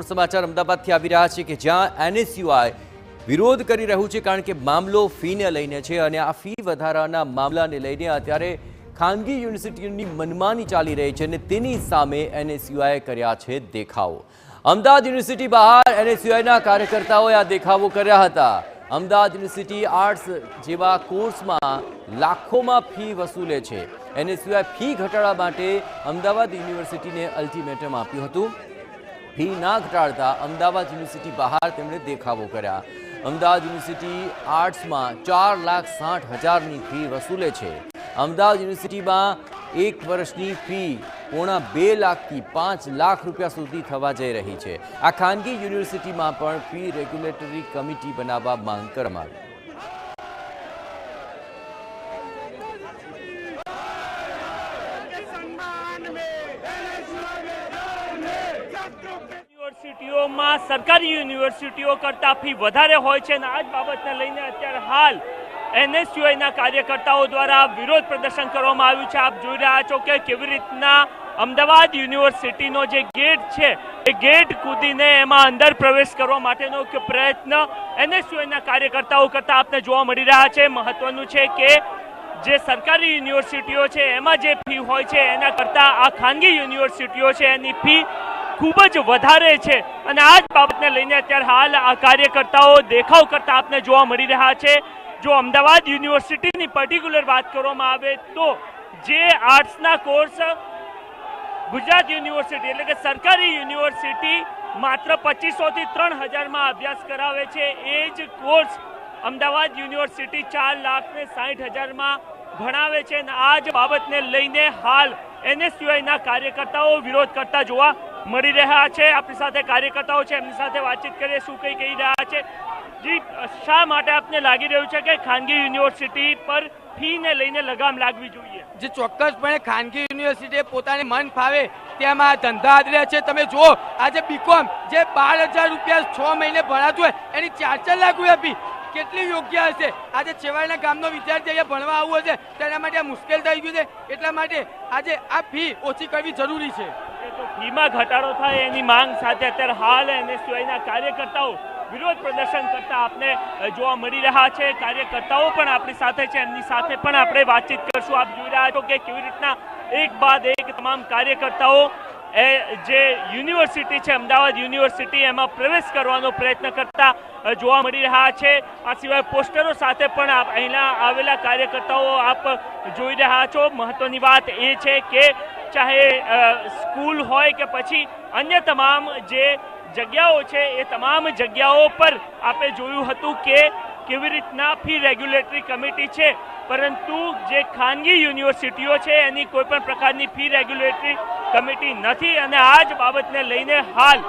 સમાચાર અમદાવાદથી આવી રહ્યા છે કે જ્યાં એનએસયુઆઈ વિરોધ કરી રહ્યું છે કારણ કે મામલો ફીને લઈને છે અને આ ફી વધારાના મામલાને લઈને અત્યારે ખાનગી યુનિવર્સિટીઓની મનમાની ચાલી રહી છે અને તેની સામે એનએસયુઆઈએ કર્યા છે દેખાવો। અમદાવાદ યુનિવર્સિટી બહાર એનએસયુઆઈના કાર્યકર્તાઓએ આ દેખાવો કર્યા હતા। અમદાવાદ યુનિવર્સિટી આર્ટ્સ જેવા કોર્સમાં લાખોમાં ફી વસૂલે છે। એનએસયુઆઈ ફી ઘટાડવા માટે અમદાવાદ યુનિવર્સિટીને અલ્ટિમેટમ આપ્યું હતું। ફી ના ઘટાડતા અમદાવાદ યુનિવર્સિટી બહાર તેમણે દેખાવો કર્યા। અમદાવાદ યુનિવર્સિટી આર્ટ્સમાં 4,60,000ની ફી વસૂલે છે। અમદાવાદ યુનિવર્સિટીમાં એક વર્ષની ફી પોણા 2 લાખથી 5 લાખ રૂપિયા સુધી થવા જઈ રહી છે। આ ખાનગી યુનિવર્સિટીમાં પણ ફી રેગ્યુલેટરી કમિટી બનાવવા માંગ કરવામાં આવી। યુનિવર્સિટીઓમાં સરકારી યુનિવર્સિટીઓ કરતાં ફી વધારે હોય છે અને આ જ બાબતને લઈને અત્યારે હાલ એનએસયુઆઈના કાર્યકર્તાઓ દ્વારા વિરોધ પ્રદર્શન કરવામાં આવ્યું છે। આપ જોઈ રહ્યા છો કે કેવી રીતના અમદાવાદ યુનિવર્સિટીનો જે ગેટ છે એ ગેટ કૂદીને એમાં અંદર પ્રવેશ કરવા માટેનો એક પ્રયત્ન એનએસયુઆઈના કાર્યકર્તાઓ કરતા આપને જોવા મળી રહ્યા છે। મહત્વનું છે કે જે સરકારી યુનિવર્સિટીઓ છે એમાં જે ફી હોય છે એના કરતાં આ ખાનગી યુનિવર્સિટીઓ છે એની ફી ખૂબ જ વધારે છે અને આ જ બાબતને લઈને અત્યારે હાલ આ કાર્યકર્તાઓ દેખાવ કરતા આપને જોવા મળી રહ્યા છે। જો અમદાવાદ યુનિવર્સિટીની પર્ટિક્યુલર વાત કરવામાં આવે તો જે આર્ટ્સના કોર્સ ગુજરાત યુનિવર્સિટી એટલે કે સરકારી યુનિવર્સિટી માત્ર 2500થી 3000માં અભ્યાસ કરાવે છે એ જ કોર્સ અમદાવાદ યુનિવર્સિટી 4,60,000માં ભણાવે છે અને આ જ બાબતને લઈને હાલ એનએસયુઆઈના કાર્યકર્તાઓ વિરોધ કરતા જોવા મળી રહ્યા છે। આપણી સાથે કાર્યકર્તાઓ છે એમની સાથે વાતચીત કરીએ શું કંઈ કહી રહ્યા છે। જી, શા માટે આપને લાગી રહ્યું છે કે ખાનગી યુનિવર્સિટી પર ફીને લઈને લગામ લાગવી જોઈએ? જે ચોક્કસપણે ખાનગી યુનિવર્સિટીએ પોતાને મન ફાવે તેમાં ધંધા આદર્યા છે। તમે જુઓ આજે બીકોમ જે 12,000 રૂપિયા 6 મહિને ભણાતું હોય એની 4-4 લાખ રૂપિયા ફી કેટલી યોગ્ય હશે? આજે છેવાડાના ગામનો વિદ્યાર્થી અહીંયા ભણવા આવવો છે તેના માટે આ મુશ્કેલ થઈ ગયું છે, એટલા માટે આજે આ ફી ઓછી કરવી જરૂરી છે। તો ફીમાં ઘટાડો થાય એની માંગ સાથે અત્યારે હાલ એનએસયુઆઈના કાર્યકર્તાઓ વિરોધ પ્રદર્શન કરતા આપને જોવા મળી રહ્યા છે। કાર્યકર્તાઓ પણ આપણી સાથે છે, એમની સાથે પણ આપણે વાતચીત કરશું। આપ જોઈ રહ્યા છો કે કેવી રીતના એક બાદ એક તમામ કાર્યકર્તાઓ જે યુનિવર્સિટી છે અમદાવાદ યુનિવર્સિટી એમાં પ્રવેશ કરવાનો પ્રયત્ન કરતા જોવા મળી રહ્યા છે। આ સિવાય પોસ્ટરો સાથે પણ અહીંના આવેલા કાર્યકર્તાઓ આપ જોઈ રહ્યા છો। મહત્વની વાત એ છે કે ચાહે સ્કૂલ હોય કે પછી અન્ય તમામ જે જગ્યાઓ છે એ તમામ જગ્યાઓ પર આપણે જોયું હતું કે કેવી રીતના ફી રેગ્યુલેટરી કમિટી છે, પરંતુ જે ખાનગી યુનિવર્સિટીઓ છે એની કોઈ પણ પ્રકારની ફી રેગ્યુલેટરી કમિટી નથી અને આ જ બાબતને લઈને હાલ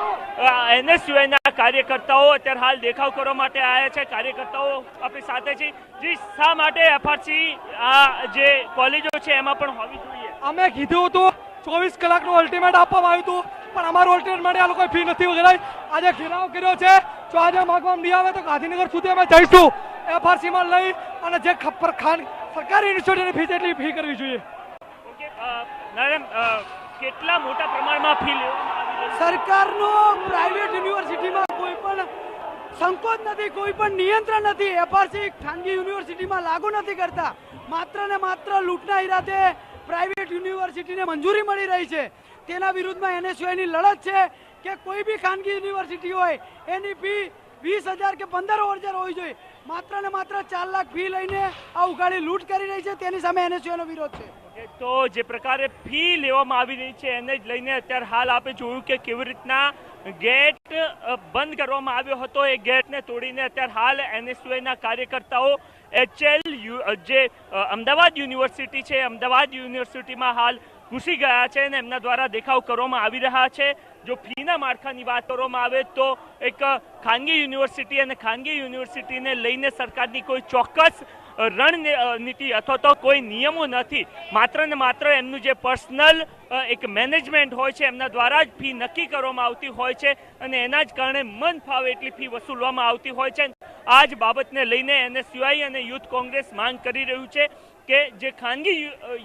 એનએસયુઆઈના કાર્યકર્તાઓ અત્યારે હાલ દેખાવ કરવા માટે આવ્યા છે। કાર્યકર્તાઓ આપણી સાથે છે। જી, શા માટે એફઆરસી આ જે કોલેજો છે એમાં પણ હોવી જોઈએ? અમે કીધું હતું 24 કલાકનું અલ્ટિમેટ આપવામાં આવ્યું હતું પણ અમારું અલ્ટિમેટ માટે આ લોકોએ ફી નથી વધારી। આજે ઘેરાવ કર્યો છે। જો આજે માગવામાં નહીં આવે તો ગાંધીનગર સુધી અમે જઈશું એફઆરસીમાં લઈ અને જે સરકારી યુનિવર્સિટીની ફી એટલી ફી કરવી જોઈએ। મેડમ, કેટલા મોટા પ્રમાણમાં ફી લેવામાં આવી રહી છે? સરકારનો પ્રાઇવેટ યુનિવર્સિટીમાં કોઈ પણ સંકોચ નથી, કોઈ પણ નિયંત્રણ નથી। એફઆરસી ખાનગી યુનિવર્સિટીમાં લાગુ નથી કરતા। માત્ર ને માત્ર લૂંટના ઈરાદે પ્રાઇવેટ યુનિવર્સિટીને મંજૂરી મળી રહી છે। તેના વિરુદ્ધમાં એનએસયુઆઈની લડત છે કે કોઈ બી ખાનગી યુનિવર્સિટી હોય એની ફી 20,000 કે 15,000 હોવી જોઈએ। માત્ર ને માત્ર 4 લાખ ફી લઈને આ ઉઘાડી લૂંટ કરી રહી છે, તેની સામે એનએસયુઆઈનો વિરોધ છે। તો જે પ્રકારે ફી લેવામાં આવી રહી છે એને જ લઈને અત્યારે હાલ આપણે જોયું કે કેવી રીતના ગેટ બંધ કરવામાં આવ્યો હતો, એ ગેટને તોડીને અત્યારે હાલ એનએસયુઆઈના કાર્યકર્તાઓ જે અમદાવાદ યુનિવર્સિટી છે અમદાવાદ યુનિવર્સિટીમાં હાલ ઘૂસી ગયા છે અને એમના દ્વારા દેખાવ કરવામાં આવી રહ્યા છે। જો ફીના માળખાની વાત કરવામાં આવે તો એક ખાનગી યુનિવર્સિટી અને ખાનગી યુનિવર્સિટીને લઈને સરકારની કોઈ ચોક્કસ રણનીતિ અથવા તો કોઈ નિયમો નથી। માત્ર ને માત્ર એમનું જે પર્સનલ એક મેનેજમેન્ટ હોય છે એમના દ્વારા જ ફી નક્કી કરવામાં આવતી હોય છે અને એના જ કારણે મન ફાવે એટલી ફી વસૂલવામાં આવતી હોય છે। આ જ બાબતને લઈને એનએસયુઆઈ અને યુથ કોંગ્રેસ માંગ કરી રહ્યું છે કે જે ખાનગી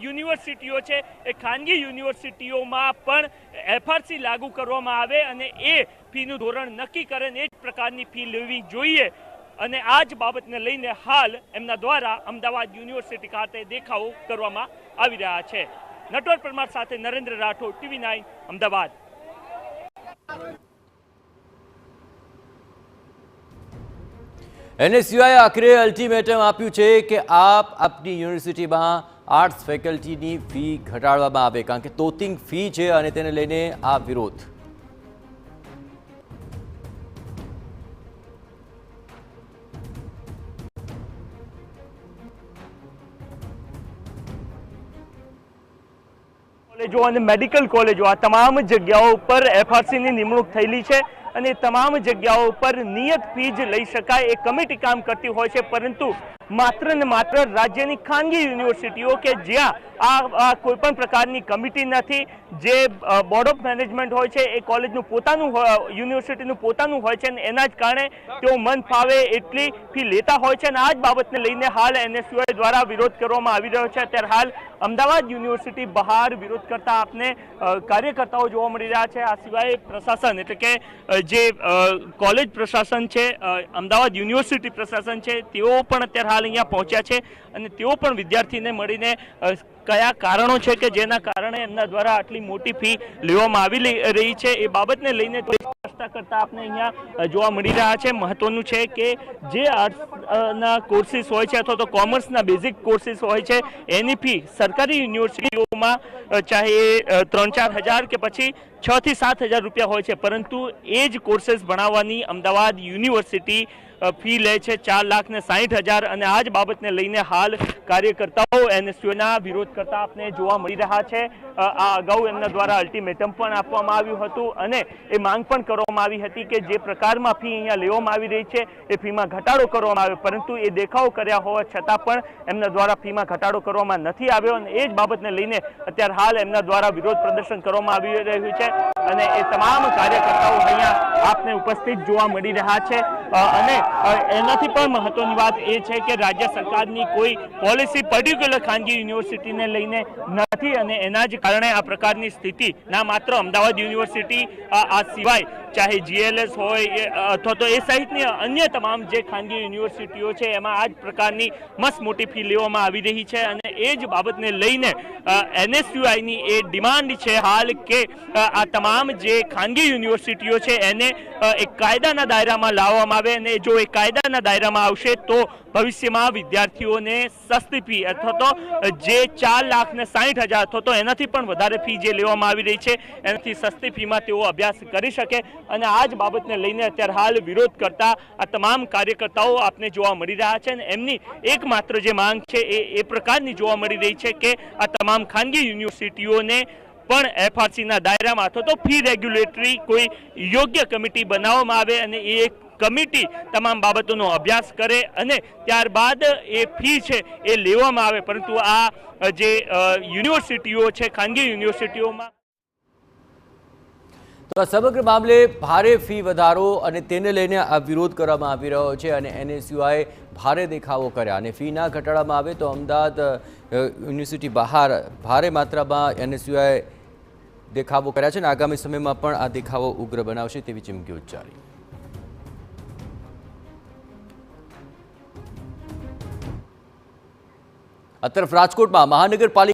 યુનિવર્સિટીઓ છે એ ખાનગી યુનિવર્સિટીઓમાં પણ એફઆરસી લાગુ કરવામાં આવે અને એ ફીનું ધોરણ નક્કી કરે ને એ જ પ્રકારની ફી લેવી જોઈએ. અને આ જ બાબતને લઈને હાલ એમના દ્વારા અમદાવાદ યુનિવર્સિટી ખાતે દેખાવો કરવામાં આવી રહ્યા છે. નટવર પરમાર સાથે નરેન્દ્ર રાઠોડ, TV9 અમદાવાદ. NSUI આખરે અલ્ટિમેટમ આપ્યું છે કે આપની યુનિવર્સિટીમાં આર્ટ્સ ફેકલ્ટીની ફી ઘટાડવામાં આવે, કારણ કે તોતિંગ ફી છે અને તેને લઈને આ વિરોધ. કોલેજો અને મેડિકલ કોલેજો આ તમામ જગ્યાઓ પર એફઆરસીની નિમણૂક થયેલી છે અને તમામ જગ્યાઓ પર નિયત ફી જ લઈ શકાય એ કમિટી કામ કરતી હોય છે. પરંતુ માત્ર ને માત્ર રાજ્યની ખાનગી યુનિવર્સિટીઓ કે જ્યાં આ કોઈ પણ પ્રકારની કમિટી નથી, જે બોર્ડ ઓફ મેનેજમેન્ટ હોય છે એ કોલેજનું પોતાનું યુનિવર્સિટીનું પોતાનું હોય છે અને એના જ કારણે તેઓ મન ફાવે એટલી ફી લેતા હોય છે. અને આ જ બાબતને લઈને હાલ NSUI દ્વારા વિરોધ કરવામાં આવી રહ્યો છે. અત્યારે હાલ અમદાવાદ યુનિવર્સિટી બહાર વિરોધ કરતા આપને કાર્યકર્તાઓ જોવા મળી રહ્યા છે. આ સિવાય પ્રશાસન એટલે કે જે કોલેજ પ્રશાસન છે, અમદાવાદ યુનિવર્સિટી પ્રશાસન છે, તેઓ પણ અત્યારે હાલ અહીંયા પહોંચ્યા છે અને તેઓ પણ વિદ્યાર્થીને મળીને કયા કારણો છે કે જેના કારણે એમના દ્વારા આટલી મોટી ફી લેવામાં આવી રહી છે એ બાબતને લઈને ચર્ચા કરતા આપણે અહીંયા જોવા મળી રહ્યા છે. મહત્વનું છે કે જે આર્ટ્સના કોર્સિસ હોય છે અથવા તો કોમર્સના બેઝિક કોર્સિસ હોય છે એની ફી સરકારી યુનિવર્સિટીઓમાં ચાહે 3-4 હજાર કે પછી 6 થી 7 હજાર રૂપિયા હોય છે, પરંતુ એ જ કોર્सेस ભણાવવાની અમદાવાદ યુનિવર્સિટી ફી લે છે 4,60,000. અને આ જ બાબતને લઈને હાલ કાર્યકર્તાઓ NSUIના વિરોધ કરતા આપને જોવા મળી રહ્યા છે. આ અગાઉ એમના દ્વારા અલ્ટિમેટમ પણ આપવામાં આવ્યું હતું અને એ માંગ પણ કરવામાં આવી હતી કે જે પ્રકારમાં ફી અહીંયા લેવામાં આવી રહી છે એ ફીમાં ઘટાડો કરવામાં આવે, પરંતુ એ દેખાવો કર્યા હોવા છતાં પણ એમના દ્વારા ફીમાં ઘટાડો કરવામાં નથી આવ્યો અને એ જ બાબતને લઈને અત્યારે હાલ એમના દ્વારા વિરોધ પ્રદર્શન કરવામાં આવી રહ્યું છે અને એ તમામ કાર્યકર્તાઓ અહીંયા આપને ઉપસ્થિત જોવા મળી રહ્યા છે. અને એનાથી પણ મહત્વની વાત એ છે કે રાજ્ય સરકારની કોઈ પોલિસી પર્ટિક્યુલર ખાનગી યુનિવર્સિટીને લઈને નથી અને એના જ કારણે આ પ્રકારની સ્થિતિ ના માત્ર અમદાવાદ યુનિવર્સિટી આ સિવાય ચાહે GLS હોય અથવા તો એ સહિતની અન્ય તમામ જે ખાનગી યુનિવર્સિટીઓ છે એમાં આ જ પ્રકારની મસ્ત મોટી ફી લેવામાં આવી રહી છે. અને એ જ બાબતને લઈને NSUIની એ ડિમાન્ડ છે હાલ કે આ તમામ જે ખાનગી યુનિવર્સિટીઓ છે એને એક કાયદાના દાયરામાં લાવવામાં આવે અને જો એ કાયદાના દાયરામાં આવશે તો ભવિષ્યમાં વિદ્યાર્થીઓને સસ્તી ફી અથવા તો જે 4,60,000 અથવા તો એનાથી પણ વધારે ફી જે લેવામાં આવી રહી છે એનાથી સસ્તી ફીમાં તેઓ અભ્યાસ કરી શકે. અને આ જ બાબતને લઈને અત્યારે હાલ વિરોધ કરતા આ તમામ કાર્યકર્તાઓ આપને જોવા મળી રહ્યા છે અને એમની એકમાત્ર જે માંગ છે એ પ્રકારની જોવા મળી રહી છે કે આ તમામ ખાનગી યુનિવર્સિટીઓને પણ એફઆરસીના દાયરામાં અથવા તો ફી રેગ્યુલેટરી કોઈ યોગ્ય કમિટી બનાવવામાં આવે અને એ કમિટી તમામ બાબતોનો અભ્યાસ કરે અને ત્યારબાદ એ ફી છે એ લેવામાં આવે. પરંતુ આ જે યુનિવર્સિટીઓ છે ખાનગી યુનિવર્સિટીઓમાં તો આ સમગ્ર મામલે ભારે ફી વધારો અને તેને લઈને આ વિરોધ કરવામાં આવી રહ્યો છે અને NSUI ભારે દેખાવો કર્યા અને ફી ના ઘટાડવામાં આવે તો અમદાવાદ યુનિવર્સિટી બહાર ભારે માત્રામાં NSUI દેખાવો કર્યા છે અને આગામી સમયમાં પણ આ દેખાવો ઉગ્ર બનાવશે તેવી ચીમકી ઉચ્ચારી. આ તરફ રાજકોટમાં મહાનગરપાલિકા